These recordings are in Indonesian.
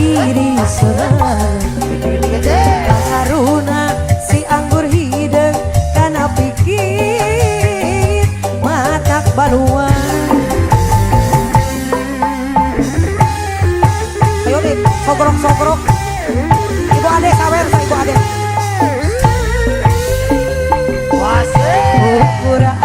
diri serang Karuna si anggur hidung karena pikir matak baluan. Ayo nih, sogrok-sogrok. Ibu Ade sawer sa Ibu Ade. Ukuran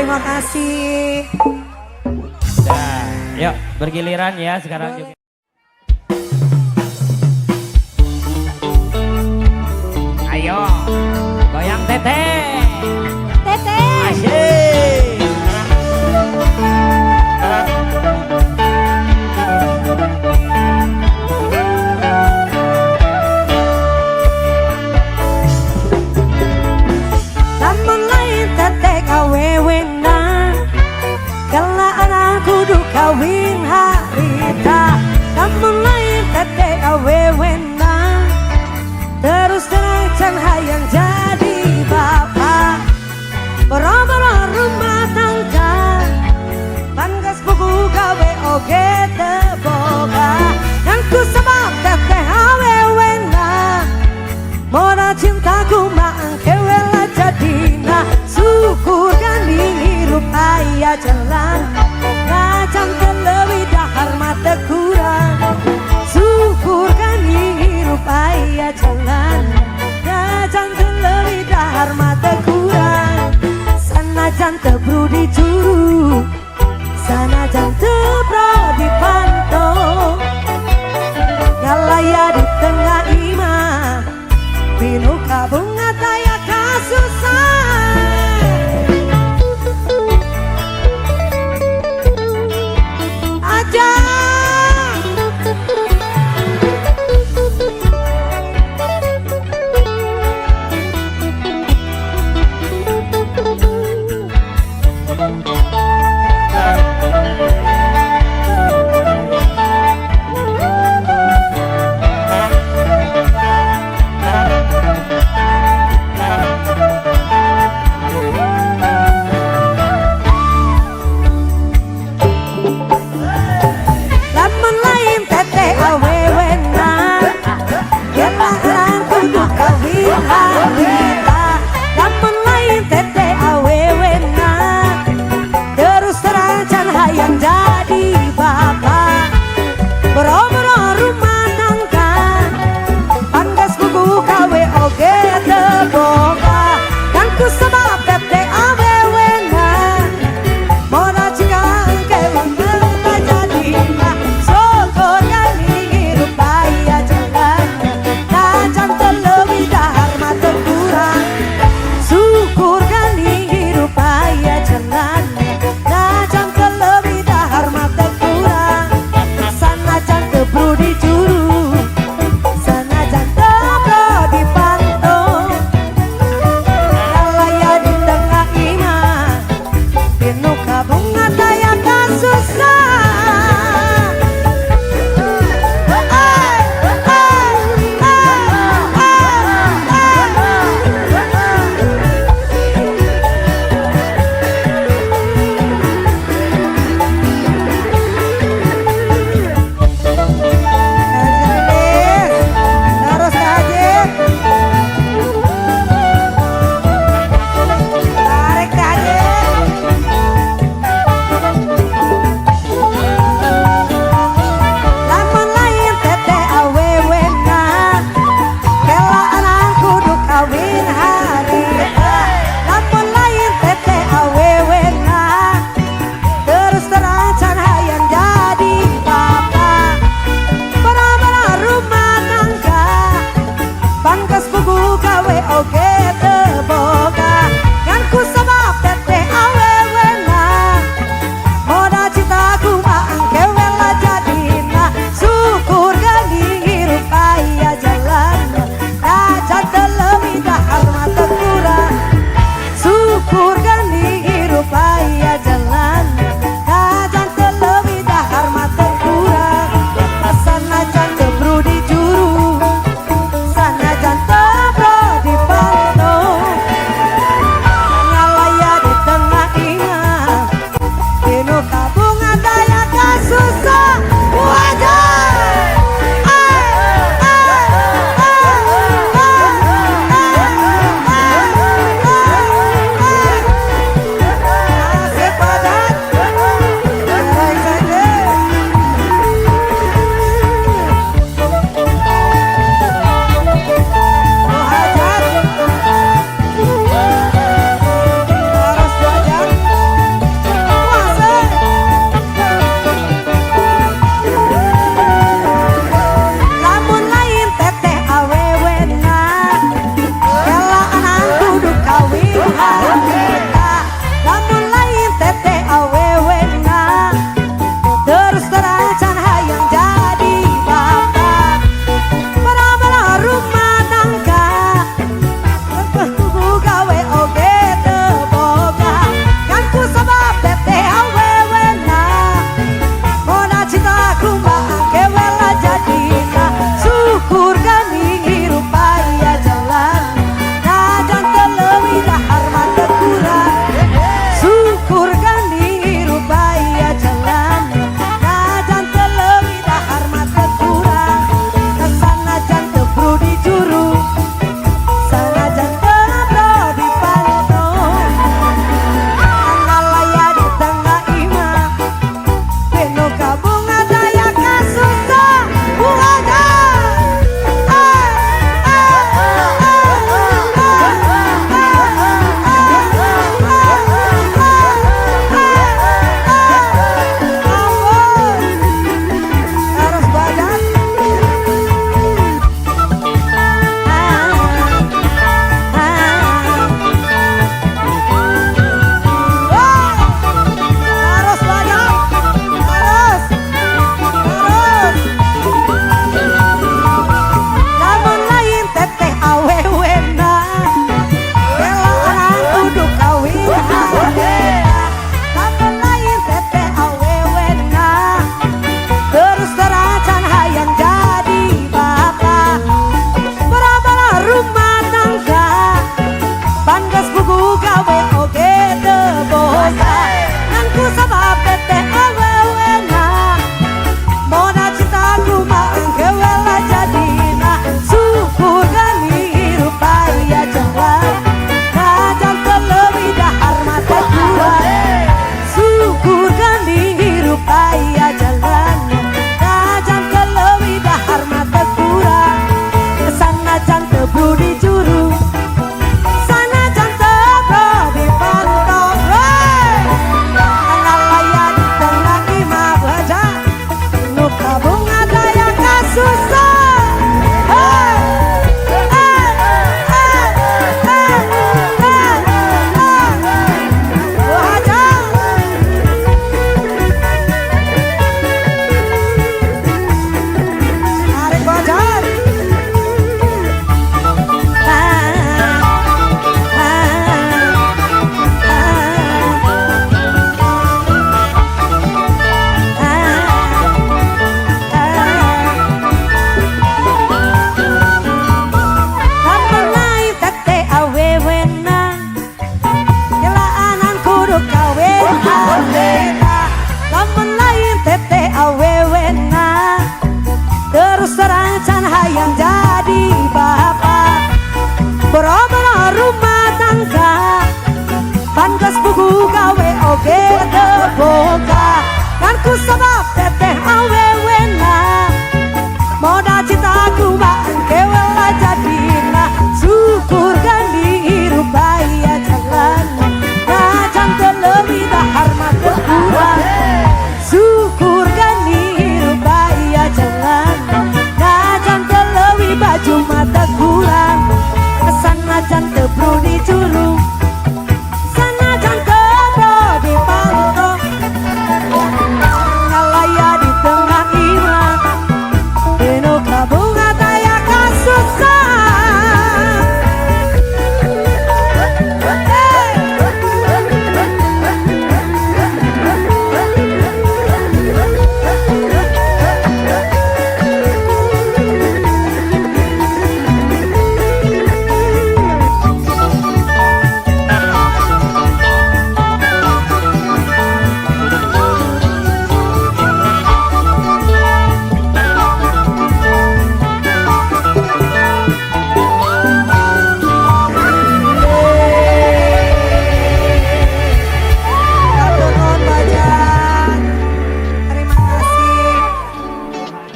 terima kasih. Nah, yuk bergiliran ya sekarang juga. Ayo, goyang teteh. Teteh. Asyik. Namun lain teteh kawewenan, kala anakku du kawin harita. Namun lain teteh kawewenan, terus terang can hayang jadi bapak. Boro-boro rumah tangga, panggas buku gawe oge teboga. Yang ku sebab teteh awewena, moda cintaku maangke wela jadina. Syukur ganding hirup aya jalan, ngacan terlebih dahar mata kurang. Syukur ganding hirup aya jalan, ngacan terlebih dahar mata kurang. Sanajan tebru di juru, sanajan tebro di panto, ngalaya di tengah imah, pilu kabunga taya kasusah. Aja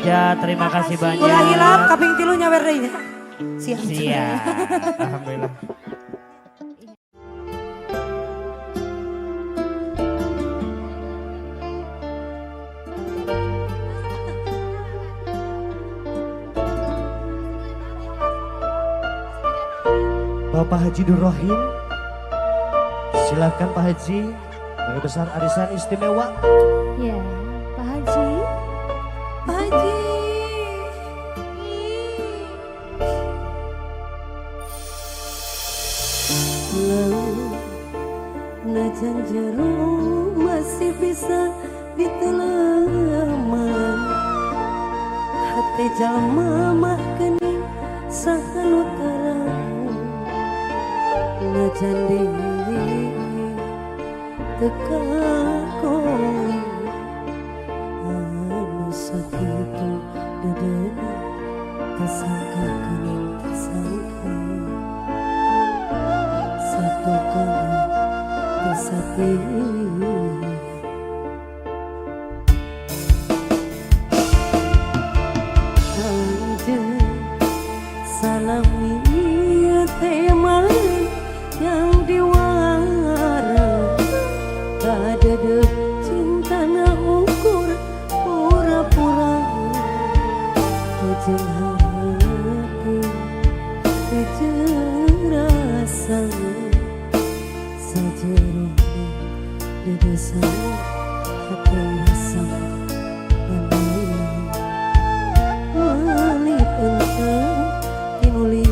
Baja, terima kasih banyak. Ulah hilap kaping tilu nyawer deui nya. Siap. Siap. Alhamdulillah. Bapak Haji Nur Rohim, silakan Pak Haji, Balai Besar Arisan Istimewa. Ya, Pak Haji. Pak Haji. Najan jero masih bisa diteleman, hati jalma mah kening sahanu terang. Najan diri teka koi anu sakitu dadana tersangka kening tersangka satu kali tersakiti. Salami teman yang diwara, kadede cinta na ukur pura-pura, kejeng hati kejeng rasa sajeroh dedesan hati asam wali tentang kinuli.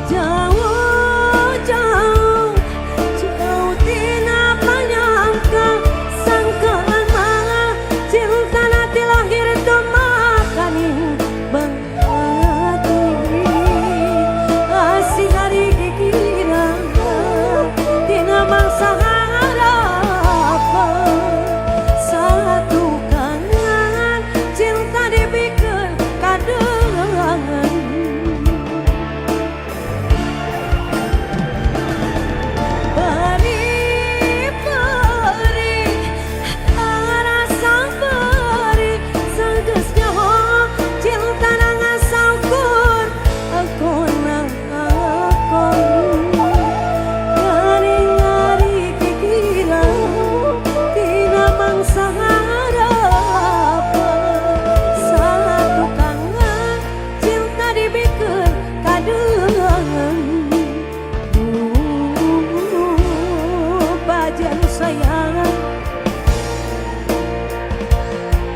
Jauh tina panyangka, sangkaan mah cinta nanti lahir dumakaning bangati. Asing hari kira tina mangsa harapan, satu kangen cinta dibikeun kadengan. Beri-beri rasa beri sanggeus nyaho cinta nang sangkur aku nang ngari-ngari kikira tina mangsa harapan, satu kangen cinta dibikeun kadengan. Bajan sayang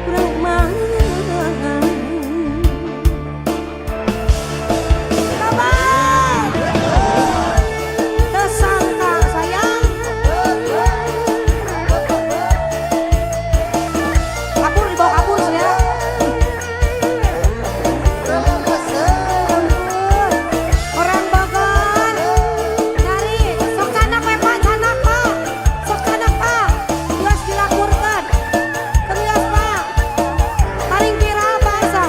kurang mangan kabar tersangka sayang kabur dibawa kabur saya orang Bogor nyari sok canak we Pak, canak Pak, sok canak Pak, geus dilakurkeun keurios Pak, paling viral bahasa.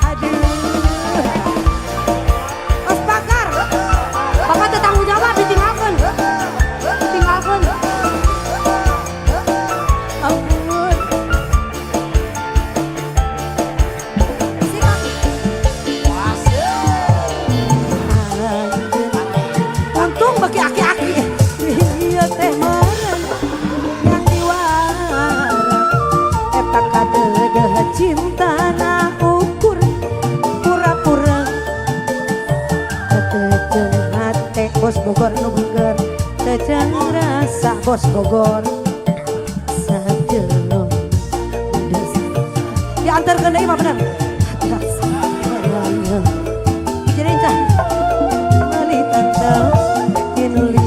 Aduh, Os Bakar, Bapak teu tanggung jawab ditinggalkeun, ditinggalkeun. Ampun. Untung bagi aki-aki iya teh meureun yang diwara eta kadeuh cinta na ukur pura-pura, teu hate bos Bogor nu buger, teu jeung rasa bos Bogor sajeroh diantarkeun deui mah bener. Jadi cah bali tantang kinuli.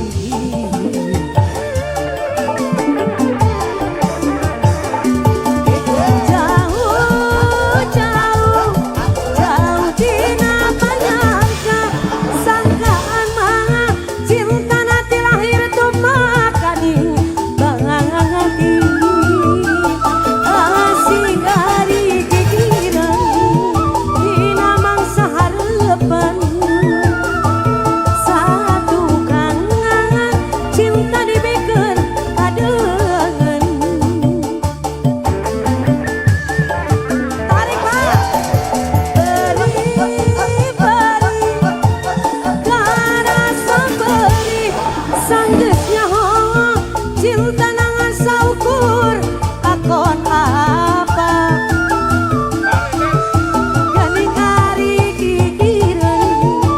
Jauh tina panyangka, sangkaan mah cinta nanti lahir dumakaning bangati. Asing hari kikira Sanggeusnya cinta nangan saukur akon apa gandeng ari gigireun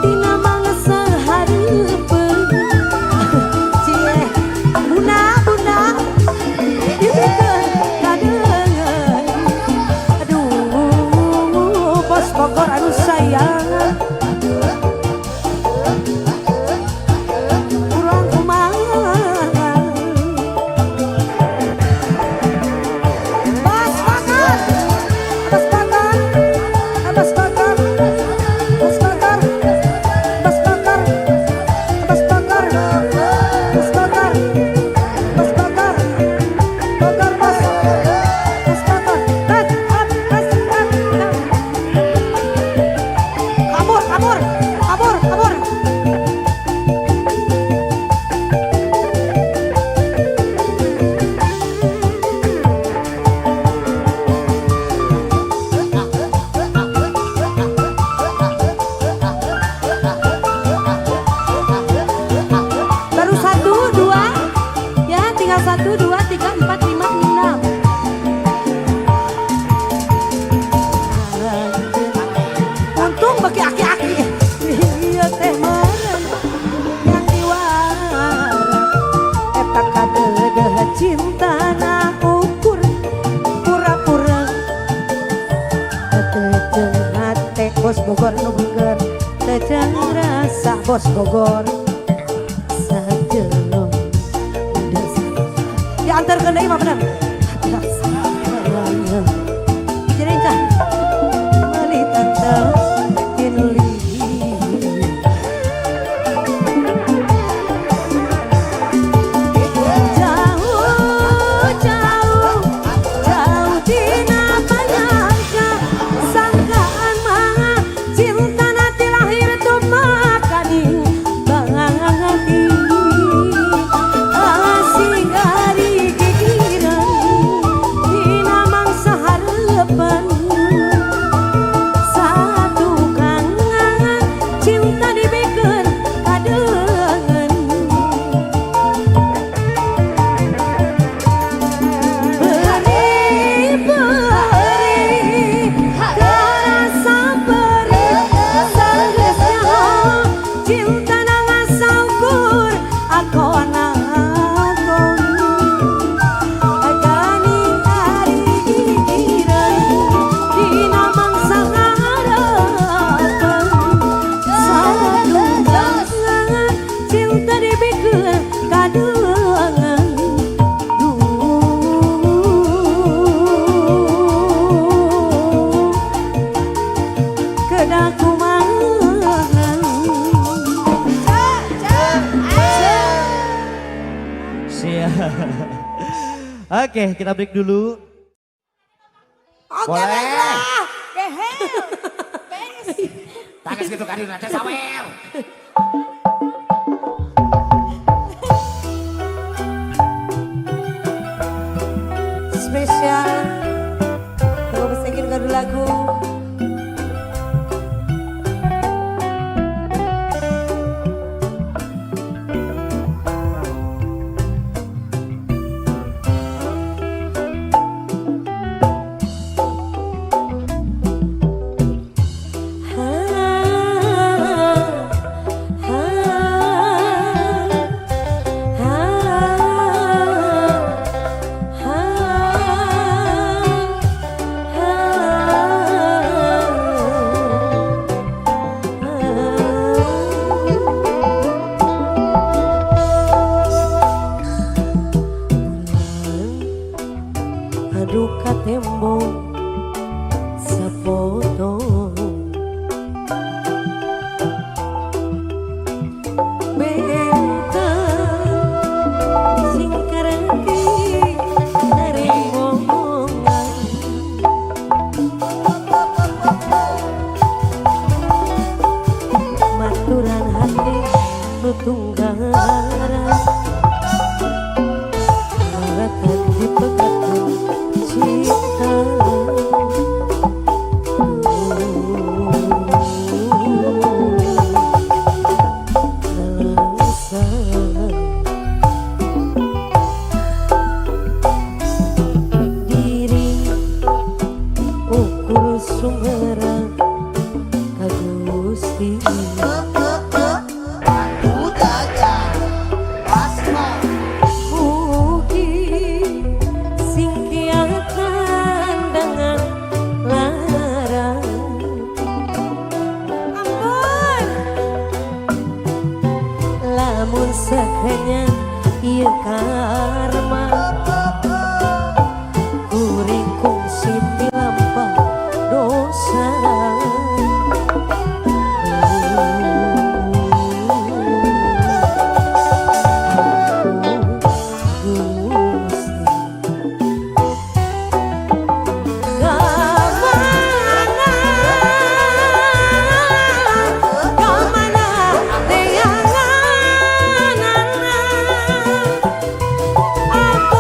tina mangsa hareupeun cie bunda dibikeun kadeungeun aduh bos Bogor anu sayang urang kumaha Bos Bogor Bos Bogor Bos Bogor Bos Bogor Bos Bogor Bos Bogor Bos Bogor Bos Bogor Bogor Bos Bos Bogor kabur baru 1, 2 ya tinggal 1, 2, 3, 4, 5, 6 untung bagi aki-aki iya teh meren yang diwara eta kadeudeut cintana ukur pura-pura teu jeung hate bos Bogor nu beungeun teu jeung rasa bos Bogor sajelom diantarkeun deui mah bener jadi cah meuli tante kinuli jauh dina panyangka sangkaan mah cinta nanti lahir tuh makaning bangangati asing ari gigireun dina mangsa hareupeun satu kangen cinta dibikeun kadeungeun beri terasa beri sanggeusnya cinta nangan saukur akon akon gandeng ari gigireun dina mangsa hareupeun satu kangen cinta dibikeun kadeungeun kedah kumaha Siap. Oke, kita break dulu. oke baiklah behel Tagas gitu kan ada sawer. spesial kalau bisa ingin gadu lagu sekenya ieu karma kuring kungsi pilampah dosa Aku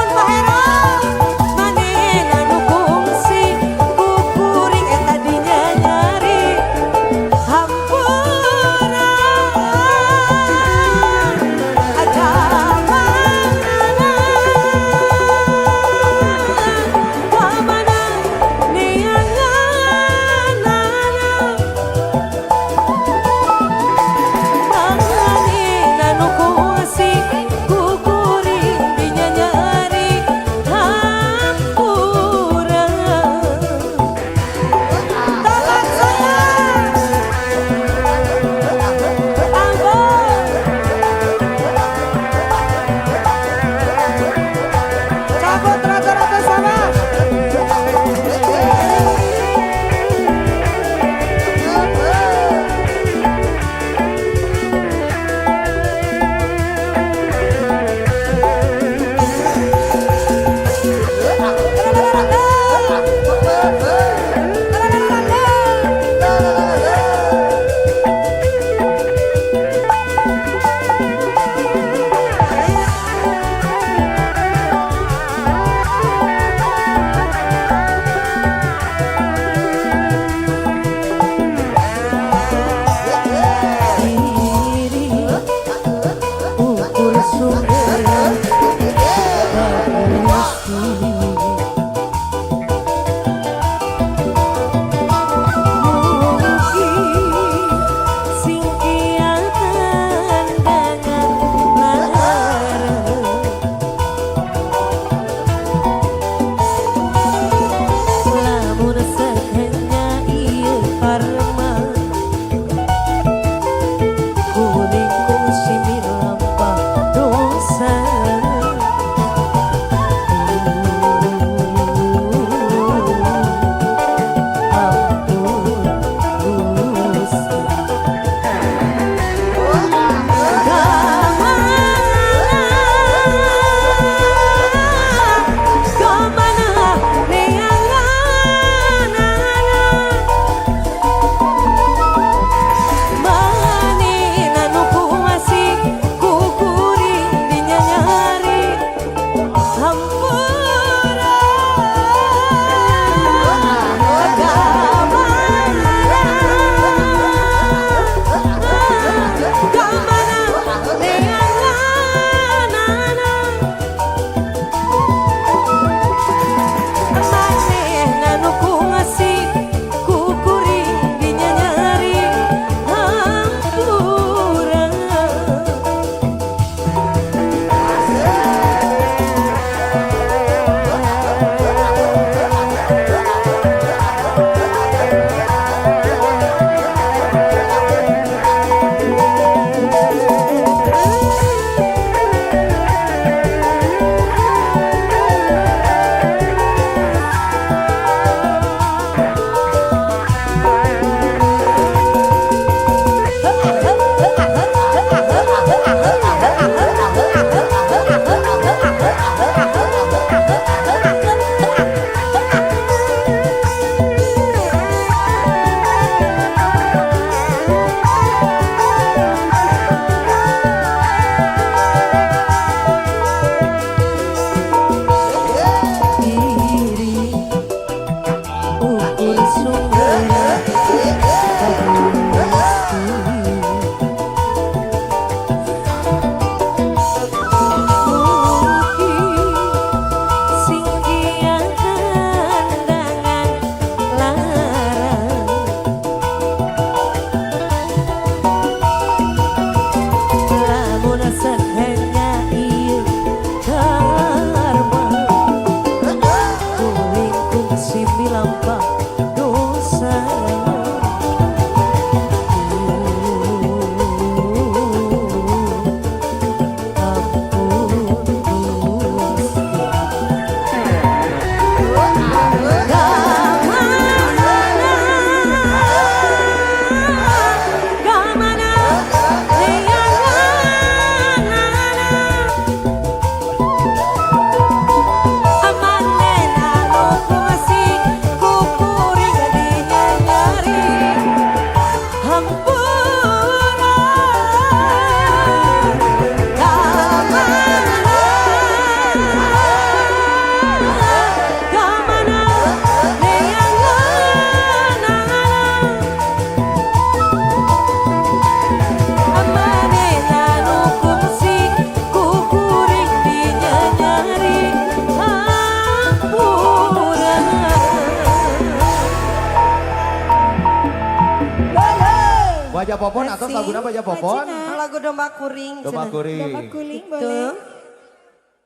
atau lagu apa aja Popon? Lagu domba kuring. Domba kuring. Domba kuring boleh.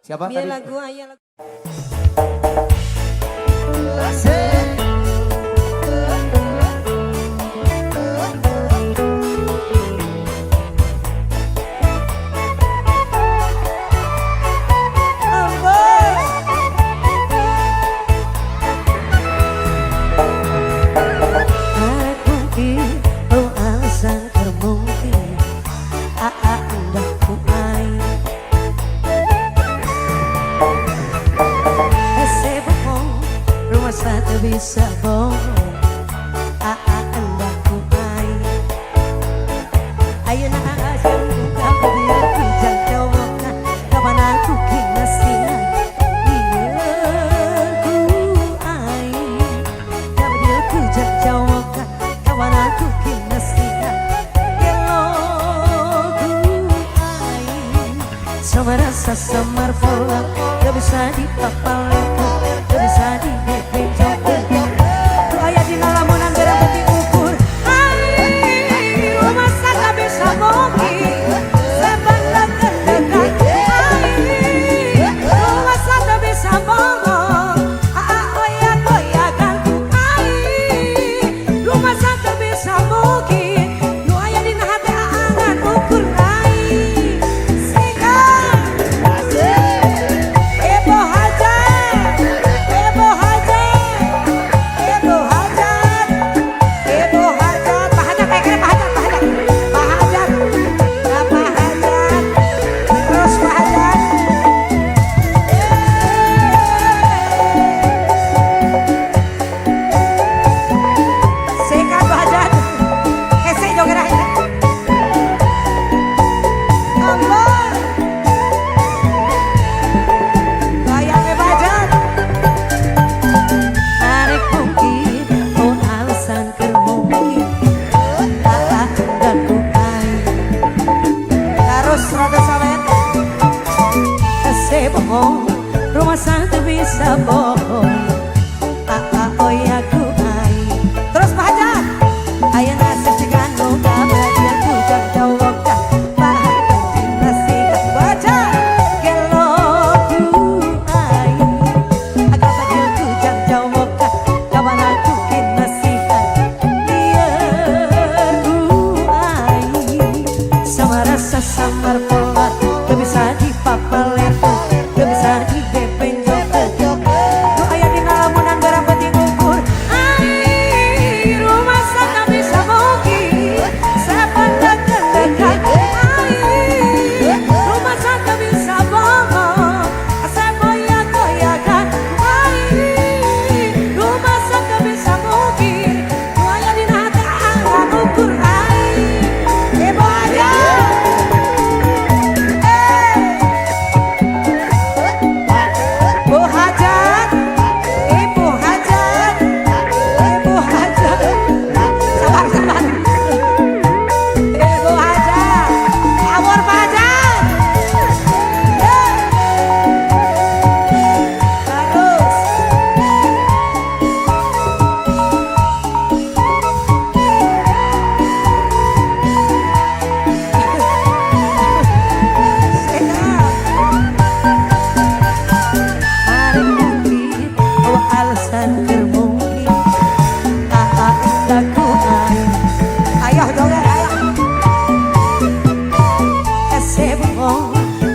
Siapa Biar tadi? lagu ayah lagu. Bisa bohong, anda ku ayo nak asal buka biar ku jauh kapan aku kinasihan biar ku biar ku jauh kapan aku kinasihan kalau ku sama rasa samar pola gak bisa dipapalkan gak bisa dibebenjok rumah sangat bisa bohong oh ya ku terus Pak Hajar ayo nasib dengan luka bahagia ku jauh bahagia nasi baca gelo ku agak bahagia ku jauh kawan aku kinasihan biar ku sama rasa samar pola gak bisa dipapalkan gak bisa dibebenjok lu ayah di lamunan garang penting ukur rumah sana bisa mungkin saya pandang dekat rumah sana bisa bohong saya goyang-goyangkan rumah sana bisa mungkin lu ayah di garang ukur ibu ayah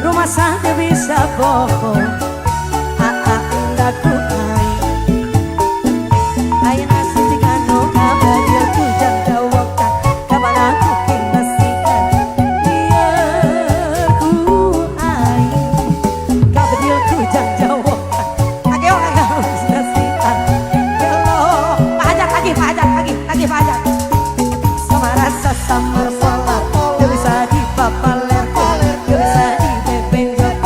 rumah sana bisa bohong anda ku ayo nasi dengan luka bahagia ku jauh kapan aku kinasihan biar ku gak bedil ku jauh agak kinasihan kalau Pak Hajar lagi Pak Hajar sama rasa samar pola gak bisa dipapalkan gak bisa dibebenjok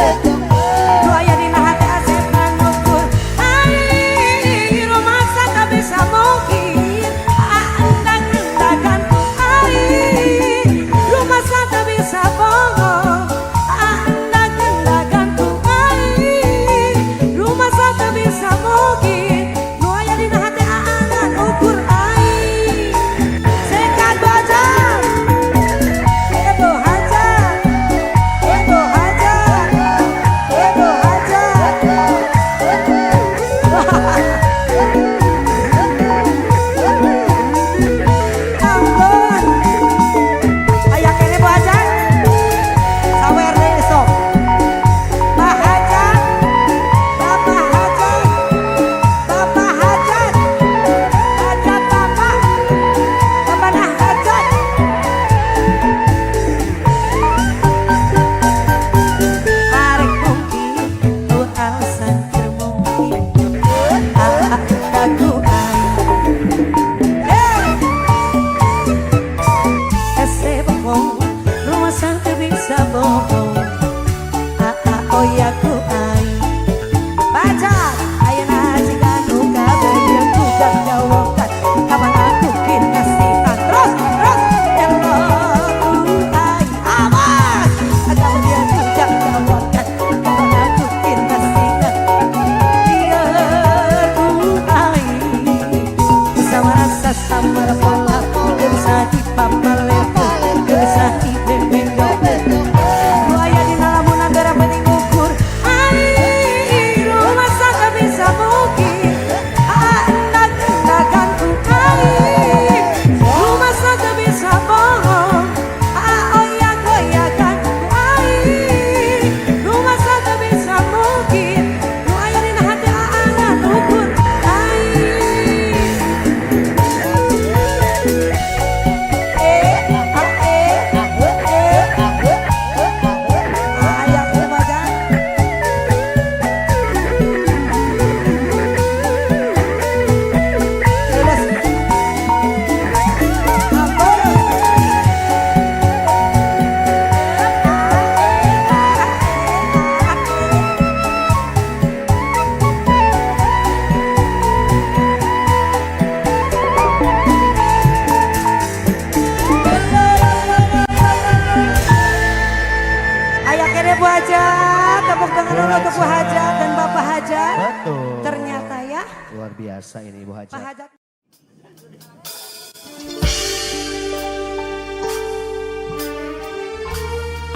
Tuh. Ternyata ya. Luar biasa ini Ibu Pak Hajat. Hajat.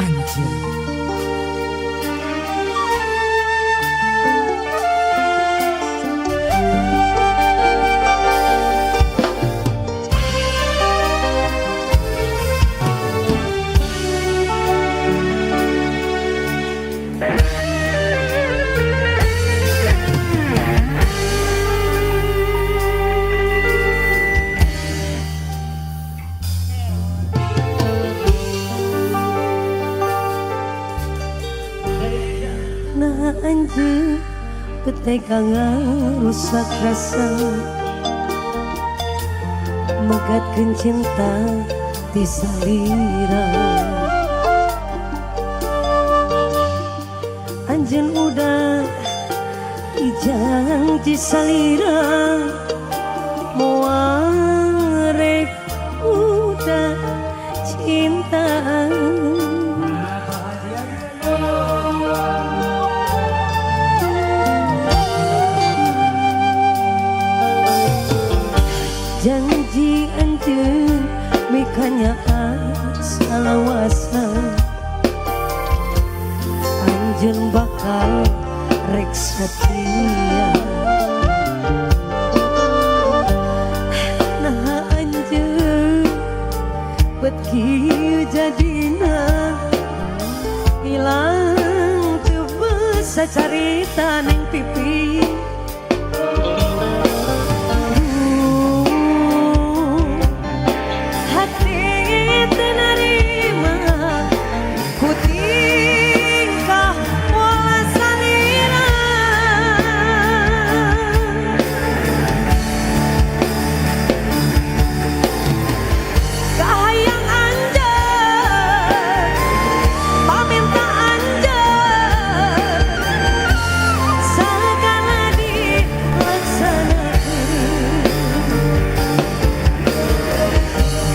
Anjir. Nah anjir ketegangan rusak rasa megatkeun cinta di salira anjeun udah ijang di salira moal rek udah cinta janji anjeun mikanya salawasa anjeun bakal rek setia nah anjeun bet kieu jadina ilang teu bisa carita ning pipi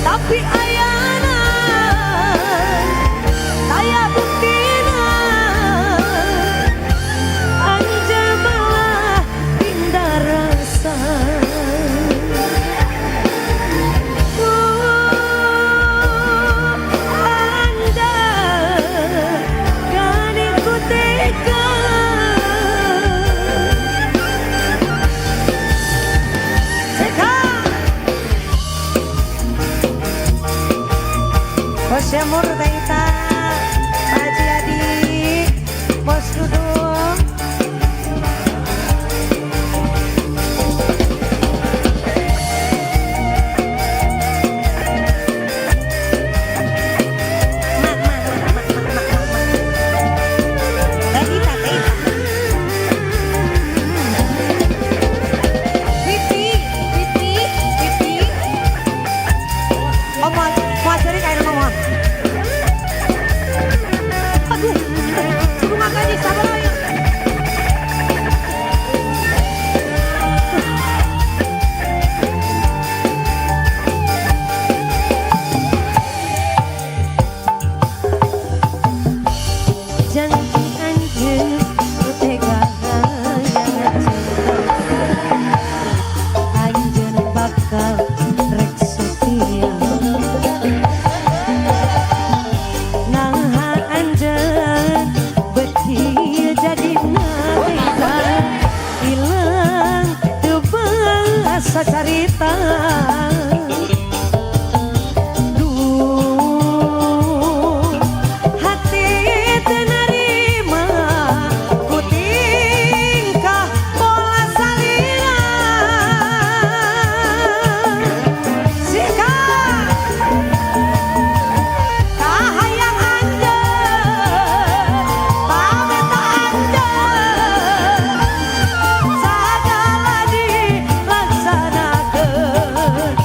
tapi ayana saya buktina anjeun malah pindah rasa anjeun gani ku tega Bos Jamur Taita, Pak Haji Adi, Bos Dudung. Carita hati tenarima ku tingkah pola salira sikap kahayang anjeun pameta anjeun sagala dilaksanakeun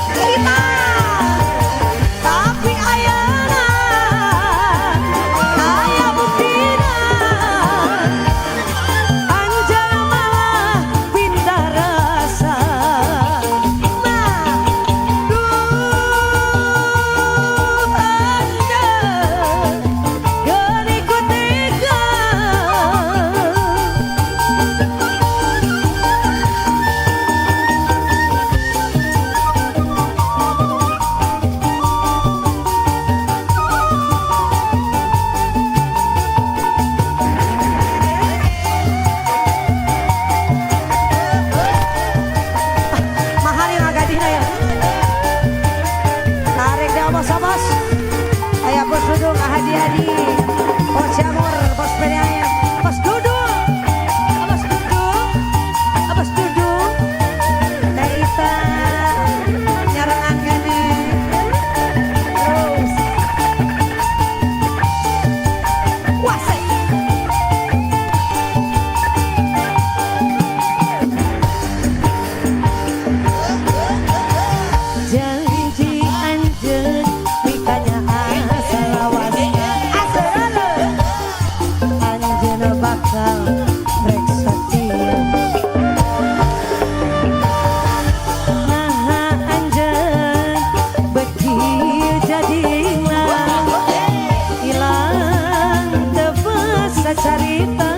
bakal rek setia. Nah anjen beki jadina ilang teu bisa carita.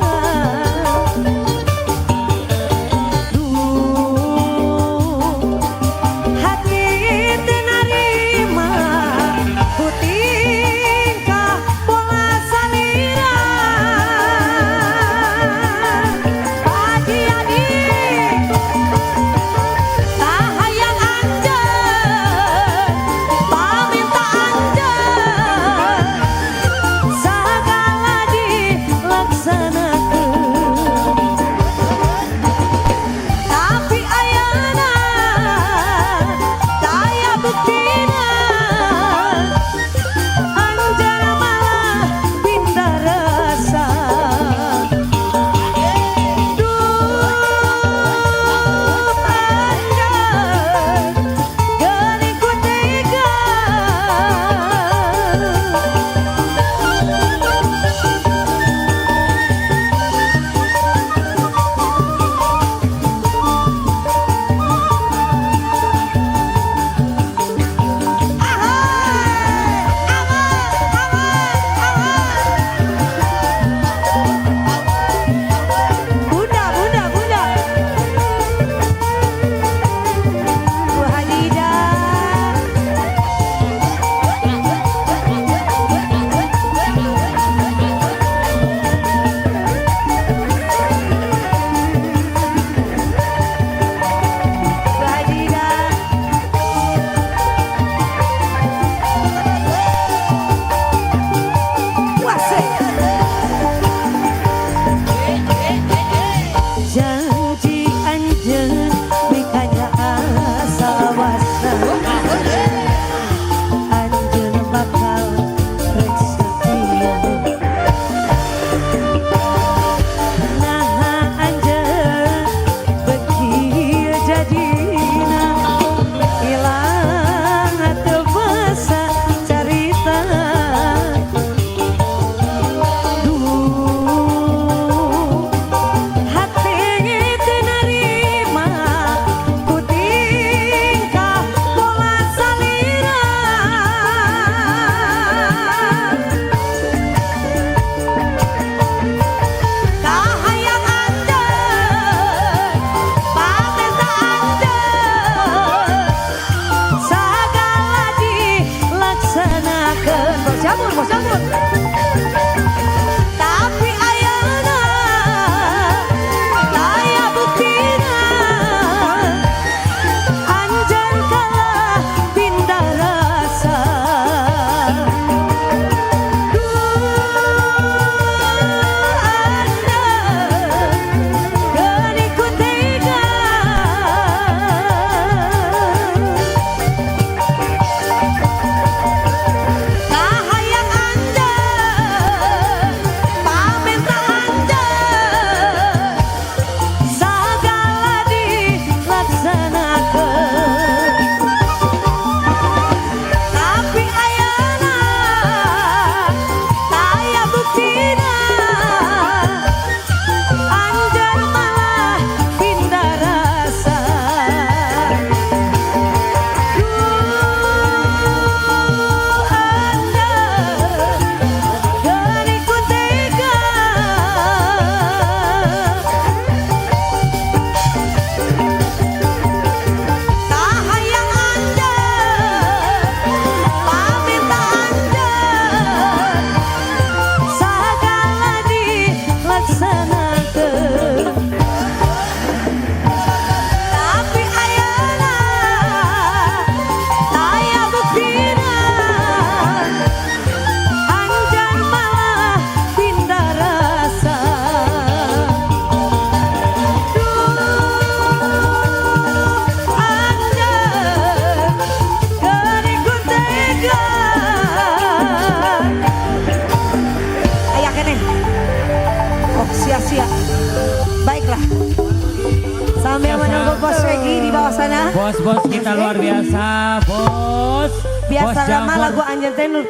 Bos Regi di bawah sana. Bos-bos kita luar biasa, bos. Biasa Bos lama Jambon. lagu Anjel teh nu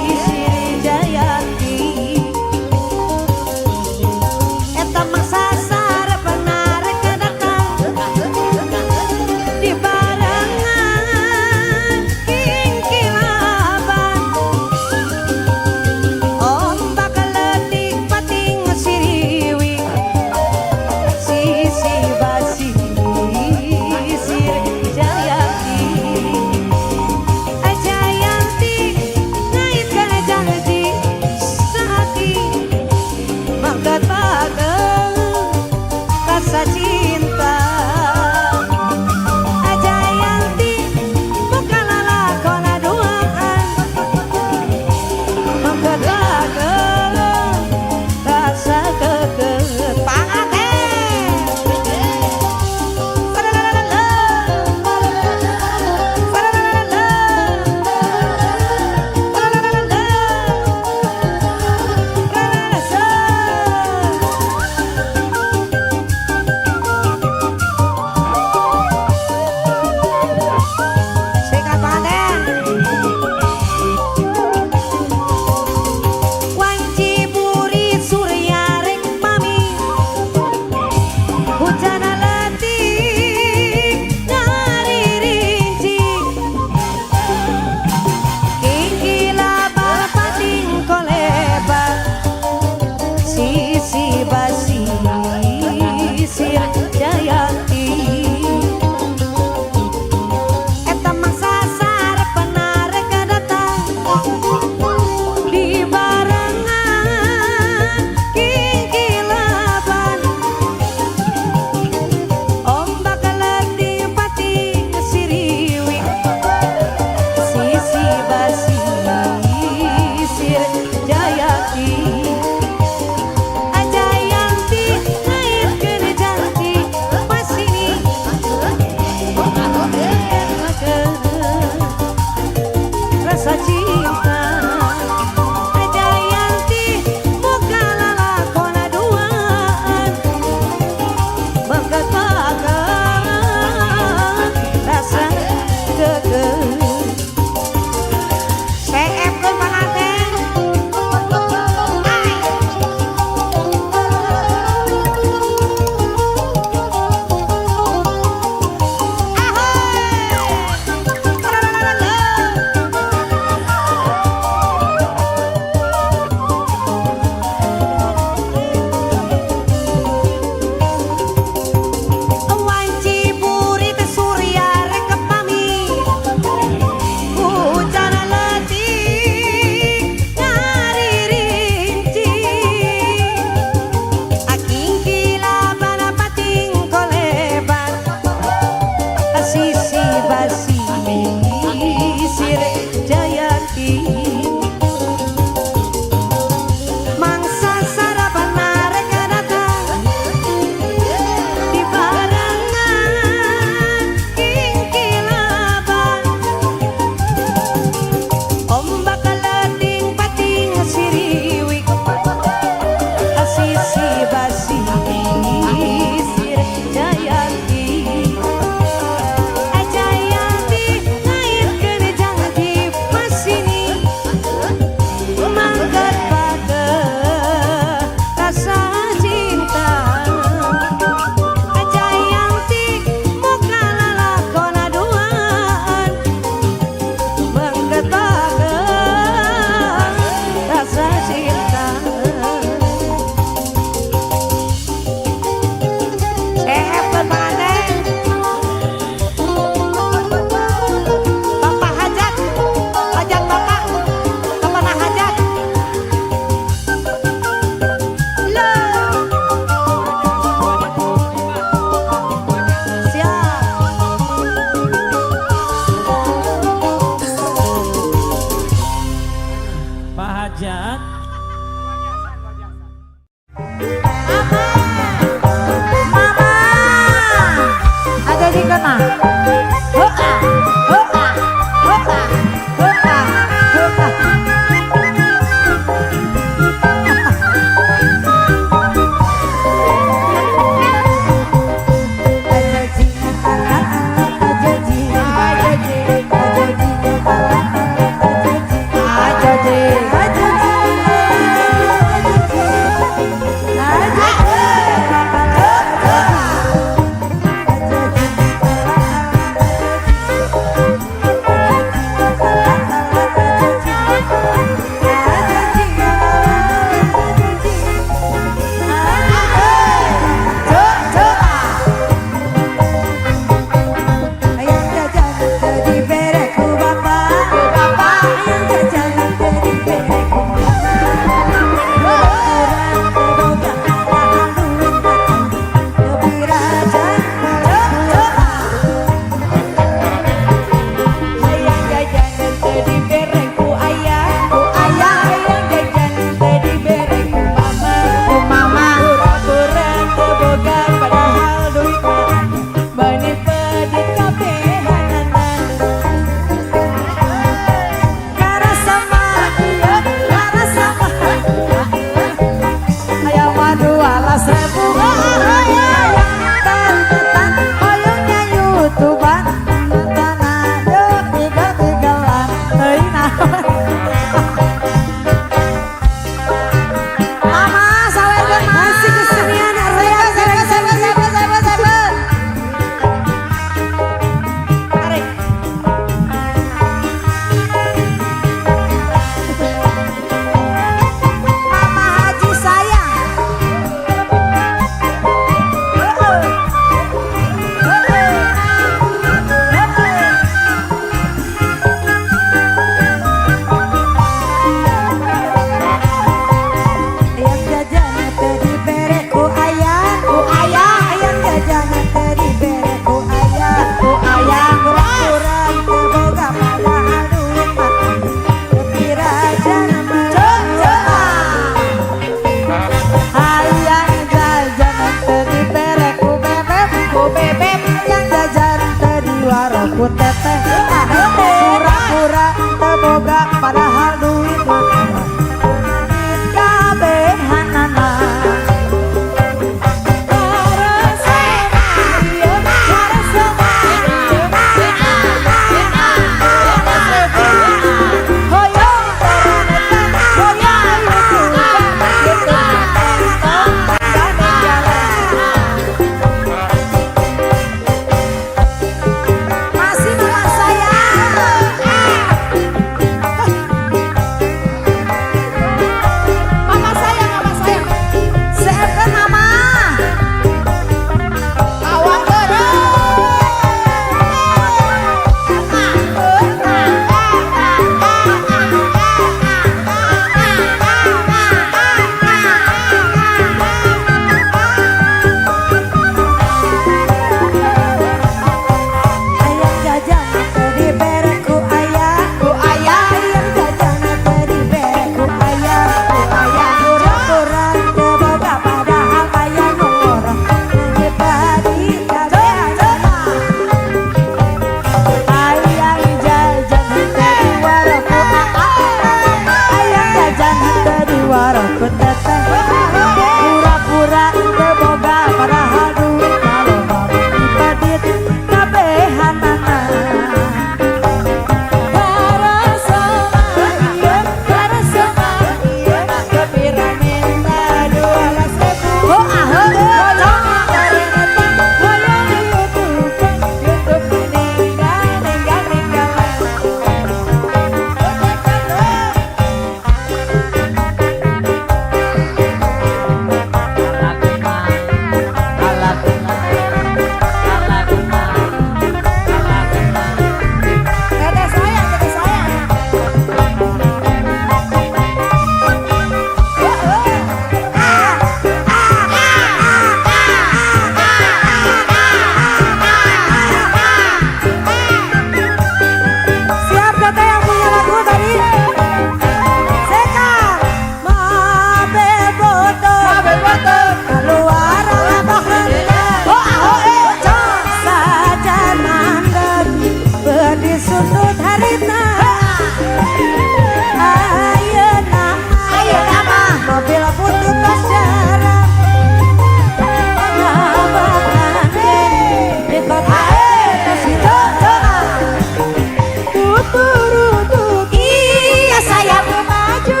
turut iya sayang maju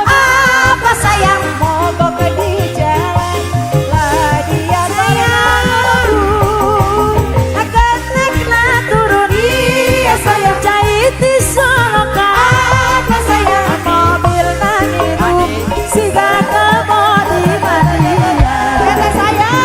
apa sayang mogok di jalan lah dia sayang akan naik turun iya sayang jahit di solokan apa sayang mobil nangis siga kemodi mania kata sayang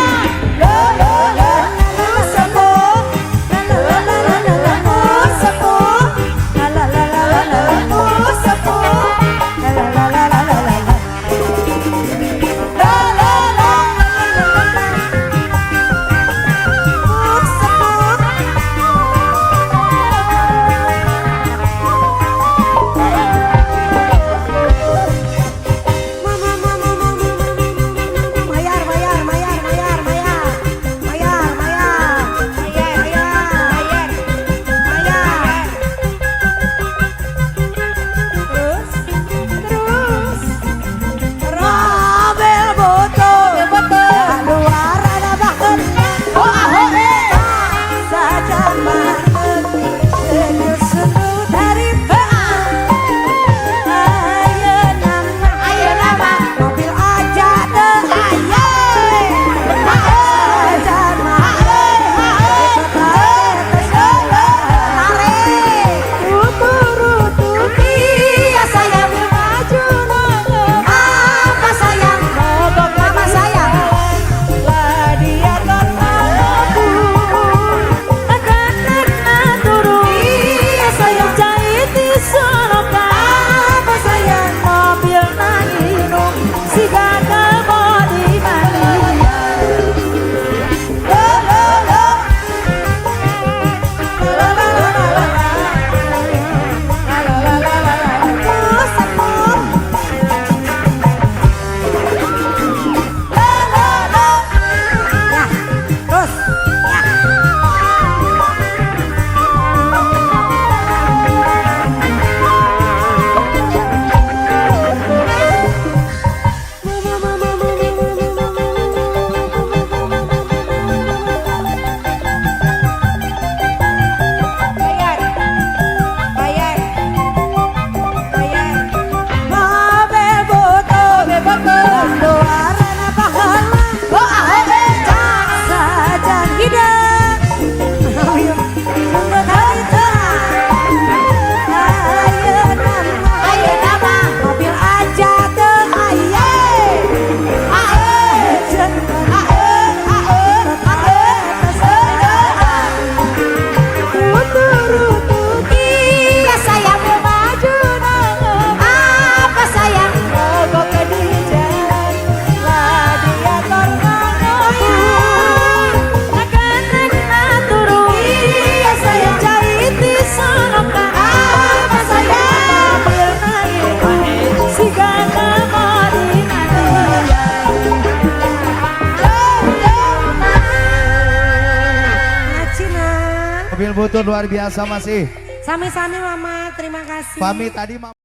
Mobil butut luar biasa masih. Sami-sami mama, terima kasih. Pamit tadi